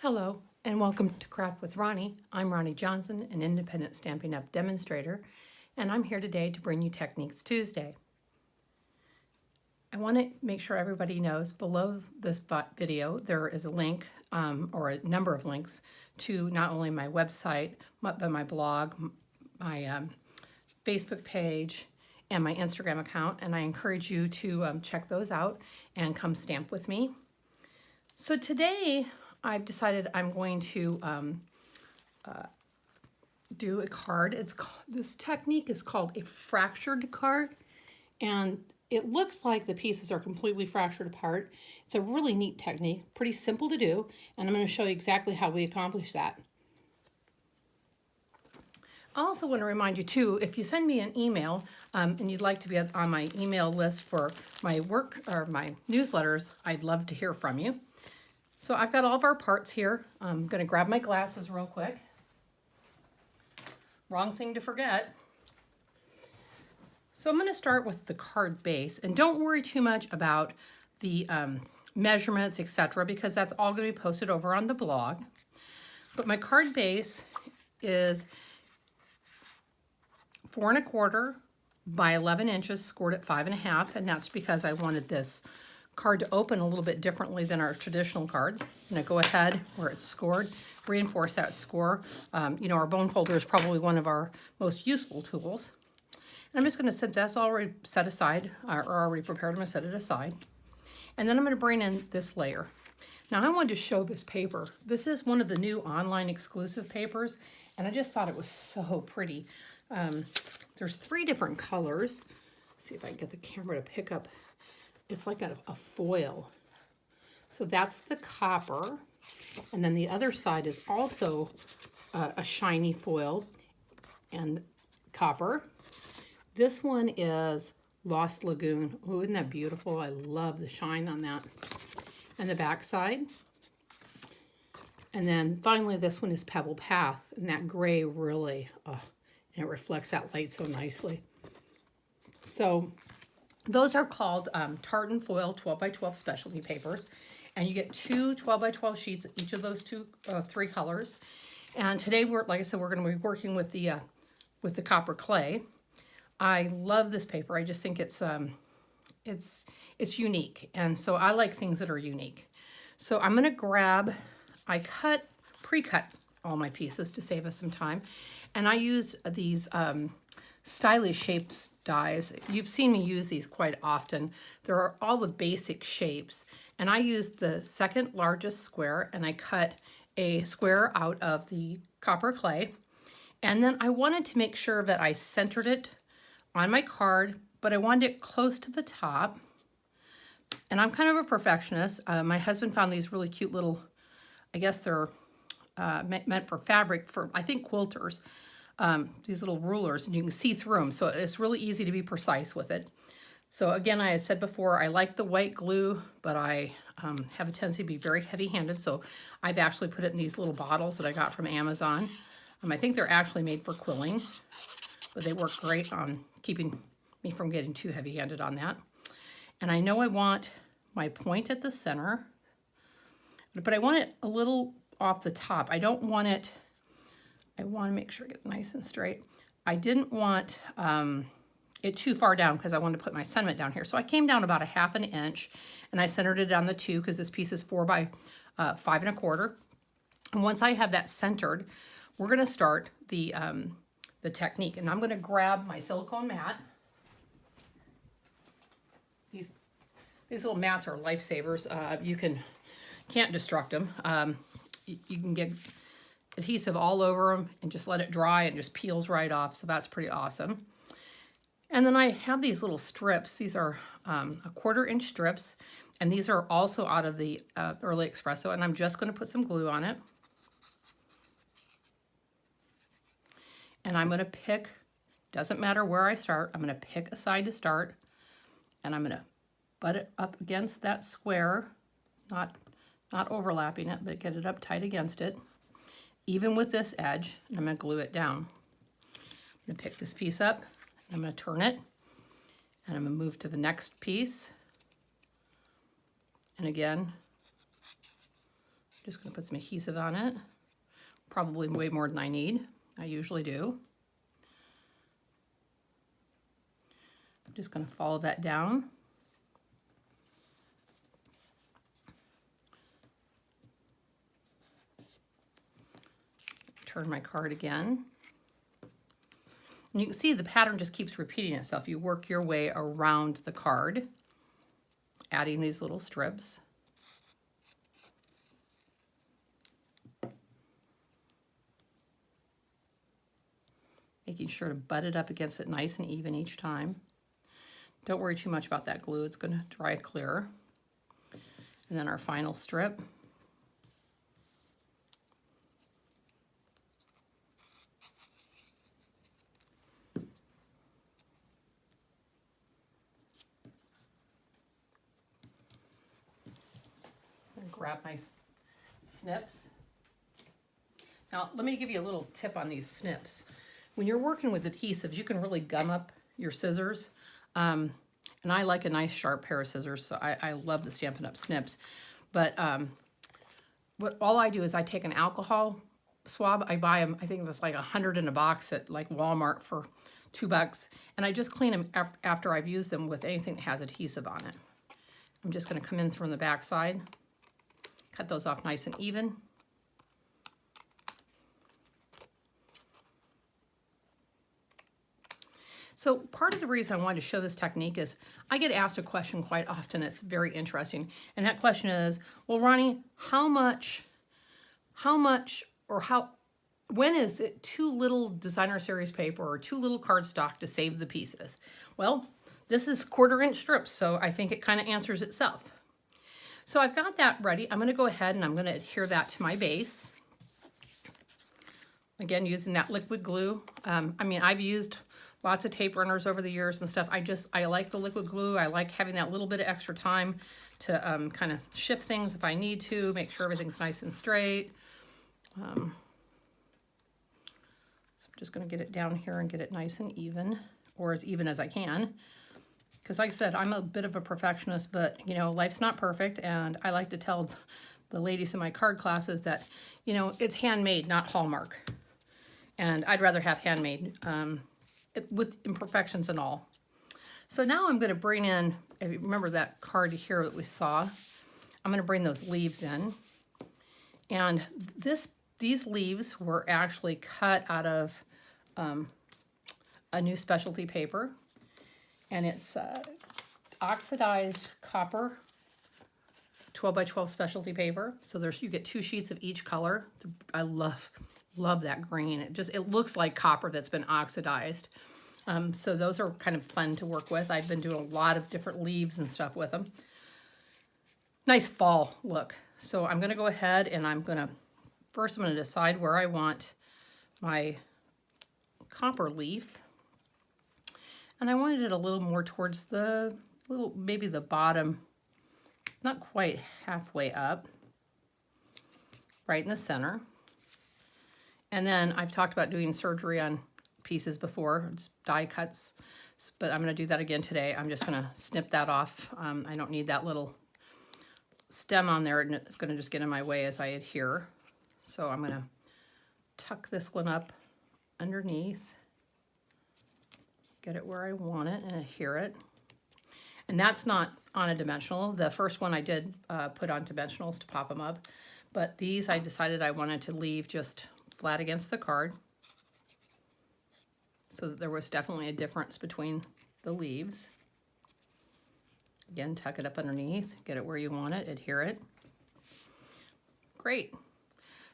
Hello, and welcome to Craft with Ronnie. I'm Ronnie Johnson, an independent Stampin' Up! Demonstrator, and I'm here today to bring you Techniques Tuesday. I want to make sure everybody knows below this video there is a link, or a number of links, to not only my website, but my blog, my Facebook page, and my Instagram account, and I encourage you to check those out and come stamp with me. So today, I've decided I'm going to do a card. This technique is called a fractured card, and it looks like the pieces are completely fractured apart. It's a really neat technique, pretty simple to do, and I'm going to show you exactly how we accomplish that. I also want to remind you too, if you send me an email and you'd like to be on my email list for my work or my newsletters, I'd love to hear from you. So I've got all of our parts here. I'm going to grab my glasses real quick. Wrong thing to forget. So I'm going to start with the card base, and don't worry too much about the measurements, etc., because that's all going to be posted over on the blog. But my card base is 4 1/4 by 11 inches, scored at 5 1/2, and that's because I wanted this card to open a little bit differently than our traditional cards. I'm going to go ahead where it's scored, reinforce that score. You know, our bone folder is probably one of our most useful tools. And I'm just going to set that's already set aside, or already prepared. I'm going to set it aside. And then I'm going to bring in this layer. Now I wanted to show this paper. This is one of the new online exclusive papers, and I just thought it was so pretty. There's 3 different colors. Let's see if I can get the camera to pick up. It's like a foil. So that's the copper. And then the other side is also a shiny foil and copper. This one is Lost Lagoon. Oh, isn't that beautiful? I love the shine on that. And the back side. And then finally this one is Pebble Path. And that gray really, and it reflects that light so nicely. So those are called tartan foil 12 by 12 specialty papers, and you get 2 12 by 12 sheets, each of those 3 colors. And today, like I said, we're going to be working with the copper clay. I love this paper. I just think it's unique, and so I like things that are unique. So I'm going to I pre-cut all my pieces to save us some time, and I use these stylish shapes dies. You've seen me use these quite often. There are all the basic shapes, and I used the second largest square, and I cut a square out of the copper clay. And then I wanted to make sure that I centered it on my card, but I wanted it close to the top. And I'm kind of a perfectionist. My husband found these really cute little, I guess they're meant for fabric, for I think quilters. These little rulers, and you can see through them, so it's really easy to be precise with it. So again, I had said before, I like the white glue, but I have a tendency to be very heavy-handed, so I've actually put it in these little bottles that I got from Amazon. I think they're actually made for quilling, but they work great on keeping me from getting too heavy-handed on that. And I know I want my point at the center, but I want it a little off the top. I don't want it, I want to make sure I get it nice and straight. I didn't want it too far down because I wanted to put my sentiment down here. So I came down about 1/2 inch, and I centered it on the 2 because this piece is 4 by 5 1/4. And once I have that centered, we're going to start the technique. And I'm going to grab my silicone mat. These little mats are lifesavers. You can't destruct them. You can get adhesive all over them and just let it dry, and it just peels right off, so that's pretty awesome. And then I have these little strips. These are a 1/4 inch strips, and these are also out of the Early Espresso, and I'm just going to put some glue on it. And I'm going to pick, doesn't matter where I start, I'm going to pick a side to start, and I'm going to butt it up against that square, not overlapping it, but get it up tight against it. Even with this edge, and I'm going to glue it down. I'm going to pick this piece up, and I'm going to turn it, and I'm going to move to the next piece. And again, Just going to put some adhesive on it. Probably way more than I need. I usually do. I'm just going to follow that down. Turn my card again. And you can see the pattern just keeps repeating itself. You work your way around the card, adding these little strips. Making sure to butt it up against it nice and even each time. Don't worry too much about that glue. It's going to dry clear. And then our final strip. Grab my snips. Now, let me give you a little tip on these snips. When you're working with adhesives, you can really gum up your scissors. And I like a nice sharp pair of scissors, so I love the Stampin' Up! Snips. But all I do is I take an alcohol swab. I buy them, I think there's like 100 in a box at like Walmart for $2. And I just clean them after I've used them with anything that has adhesive on it. I'm just going to come in from the back side. Cut those off nice and even. So part of the reason I wanted to show this technique is I get asked a question quite often. It's very interesting. And that question is, well, Ronnie, when is it too little designer series paper or too little cardstock to save the pieces? Well, this is 1/4 inch strips, so I think it kind of answers itself. So I've got that ready. I'm going to go ahead and I'm going to adhere that to my base. Again, using that liquid glue. I mean, I've used lots of tape runners over the years and stuff. I like the liquid glue. I like having that little bit of extra time to kind of shift things if I need to, make sure everything's nice and straight. So I'm just going to get it down here and get it nice and even, or as even as I can. Because like I said, I'm a bit of a perfectionist, but, you know, life's not perfect. And I like to tell the ladies in my card classes that, you know, it's handmade, not Hallmark. And I'd rather have handmade with imperfections and all. So now I'm going to bring in, if you remember that card here that we saw, I'm going to bring those leaves in. And these leaves were actually cut out of a new specialty paper. And it's oxidized copper 12 by 12 specialty paper. So you get 2 sheets of each color. I love that green. It looks like copper that's been oxidized. So those are kind of fun to work with. I've been doing a lot of different leaves and stuff with them. Nice fall look. So I'm going to go ahead and first I'm going to decide where I want my copper leaf. And I wanted it a little more towards maybe the bottom, not quite halfway up, right in the center. And then I've talked about doing surgery on pieces before, just die cuts, but I'm going to do that again today. I'm just going to snip that off. I don't need that little stem on there, and it's going to just get in my way as I adhere. So I'm going to tuck this one up underneath. Get it where I want it and adhere it. And that's not on a dimensional. The first one I did put on dimensionals to pop them up. But these I decided I wanted to leave just flat against the card. So that there was definitely a difference between the leaves. Again, tuck it up underneath. Get it where you want it. Adhere it. Great.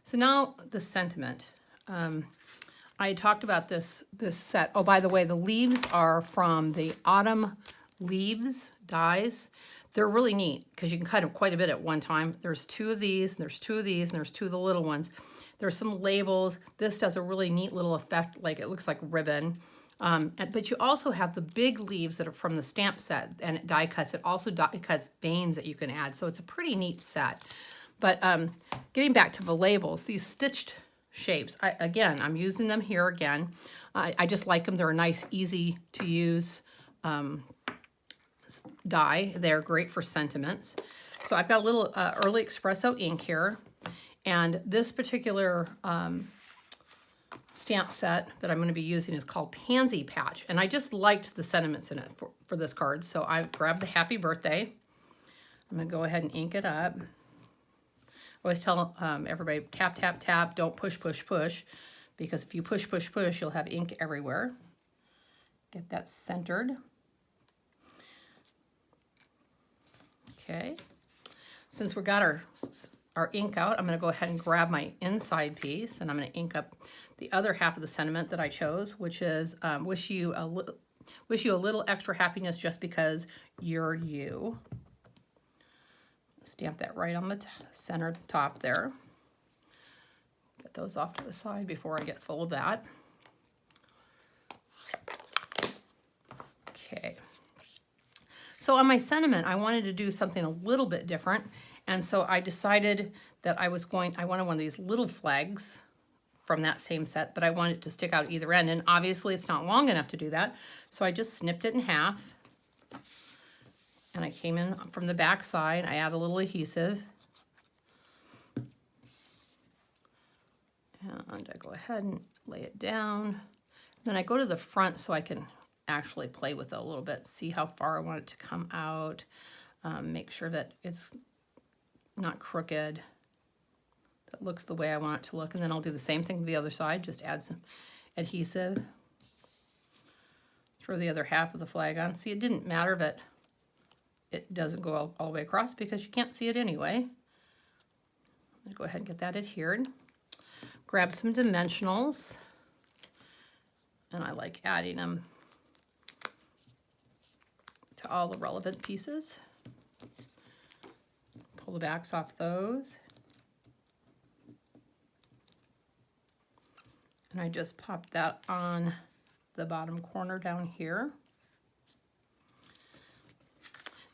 So now the sentiment. I talked about this set. Oh, by the way, the leaves are from the Autumn Leaves dies. They're really neat because you can cut them quite a bit at one time. There's 2 of these, and there's 2 of these, and there's 2 of the little ones. There's some labels. This does a really neat little effect, like it looks like ribbon. But you also have the big leaves that are from the stamp set, and it die cuts. It also die cuts veins that you can add, so it's a pretty neat set. But getting back to the labels, these stitched shapes. I'm using them here again. I just like them. They're a nice, easy to use die. They're great for sentiments. So I've got a little early espresso ink here, And this particular stamp set that I'm going to be using is called Pansy Patch. And I just liked the sentiments in it for this card. So I grabbed the happy birthday. I'm going to go ahead and ink it up. I always tell everybody, tap, tap, tap, don't push, push, push. Because if you push, push, push, you'll have ink everywhere. Get that centered. Okay. Since we got our ink out, I'm going to go ahead and grab my inside piece, and I'm going to ink up the other half of the sentiment that I chose, which is wish you a little extra happiness just because you're you. Stamp that right on the center top there. Get those off to the side before I get full of that. Okay. So on my sentiment, I wanted to do something a little bit different. And so I decided that I wanted one of these little flags from that same set, but I wanted it to stick out either end. And obviously it's not long enough to do that. So I just snipped it in half. And I came in from the back side. I add a little adhesive. And I go ahead and lay it down. Then I go to the front so I can actually play with it a little bit, see how far I want it to come out, make sure that it's not crooked, that looks the way I want it to look. And then I'll do the same thing to the other side, just add some adhesive. Throw the other half of the flag on. See, it didn't matter that it doesn't go all the way across because you can't see it anyway. I'm gonna go ahead and get that adhered. Grab some dimensionals, and I like adding them to all the relevant pieces. Pull the backs off those. And I just pop that on the bottom corner down here.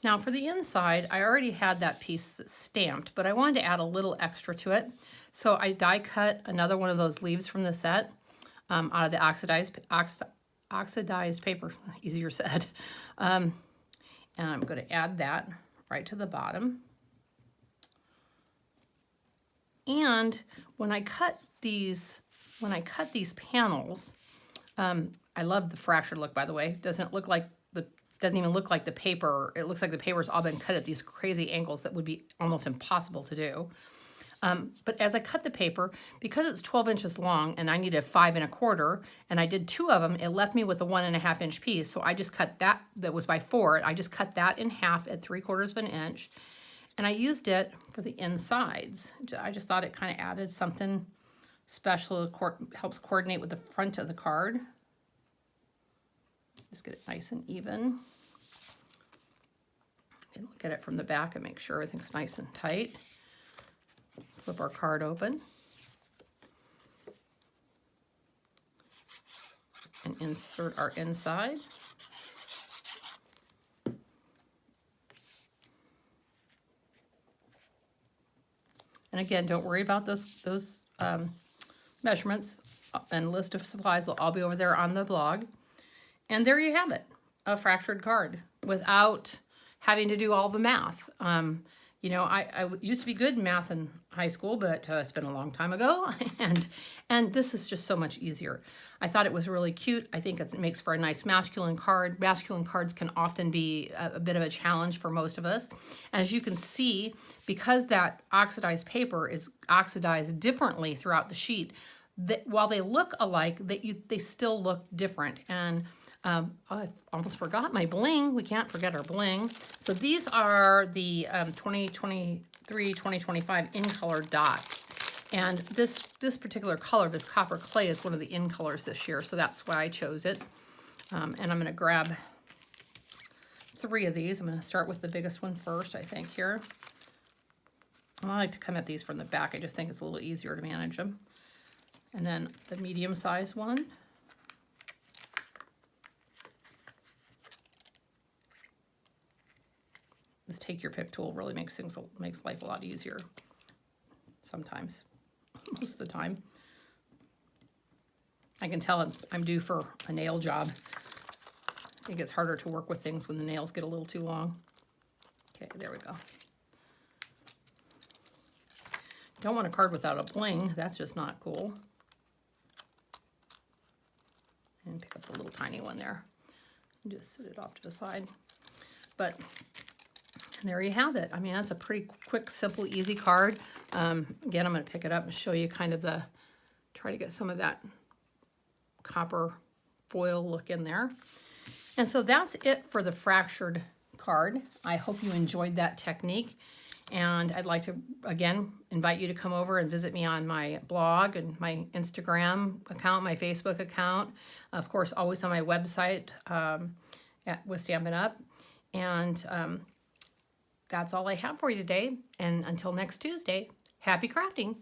Now for the inside, I already had that piece that's stamped, but I wanted to add a little extra to it. So I die cut another one of those leaves from the set out of the oxidized paper, easier said. And I'm going to add that right to the bottom. And when I cut these panels, I love the fractured look, by the way. Doesn't even look like the paper. It looks like the paper's all been cut at these crazy angles that would be almost impossible to do. But as I cut the paper, because it's 12 inches long and I needed 5 1/4, and I did 2 of them, it left me with a 1 1/2 inch piece. So I just cut that was by 4. I just cut that in half at 3/4 of an inch. And I used it for the insides. I just thought it kind of added something special. It helps coordinate with the front of the card. Just get it nice and even. And look at it from the back and make sure everything's nice and tight. Flip our card open. And insert our inside. And again, don't worry about those measurements and list of supplies. Will all be over there on the blog. And there you have it, a fractured card without having to do all the math. You know, I used to be good in math in high school, but it's been a long time ago, and this is just so much easier. I thought it was really cute. I think it makes for a nice masculine card. Masculine cards can often be a bit of a challenge for most of us. As you can see, because that oxidized paper is oxidized differently throughout the sheet, that while they look alike, they still look different. And I almost forgot my bling. We can't forget our bling. So these are the 2023-2025 in color dots. And this particular color, this copper clay, is one of the in colors this year. So that's why I chose it. And I'm going to grab 3 of these. I'm going to start with the biggest one first, I think, here. I like to come at these from the back. I just think it's a little easier to manage them. And then the medium-sized one. This take your pick tool really makes life a lot easier. Sometimes, most of the time. I can tell I'm due for a nail job. It gets harder to work with things when the nails get a little too long. Okay, there we go. Don't want a card without a bling. That's just not cool. And pick up the little tiny one there. And just set it off to the side. But there you have it. I mean, that's a pretty quick, simple, easy card. Again, I'm going to pick it up and show you kind of try to get some of that copper foil look in there. And so that's it for the fractured card. I hope you enjoyed that technique. And I'd like to, again, invite you to come over and visit me on my blog and my Instagram account, my Facebook account. Of course, always on my website with Stampin' Up. And that's all I have for you today. And until next Tuesday, happy crafting.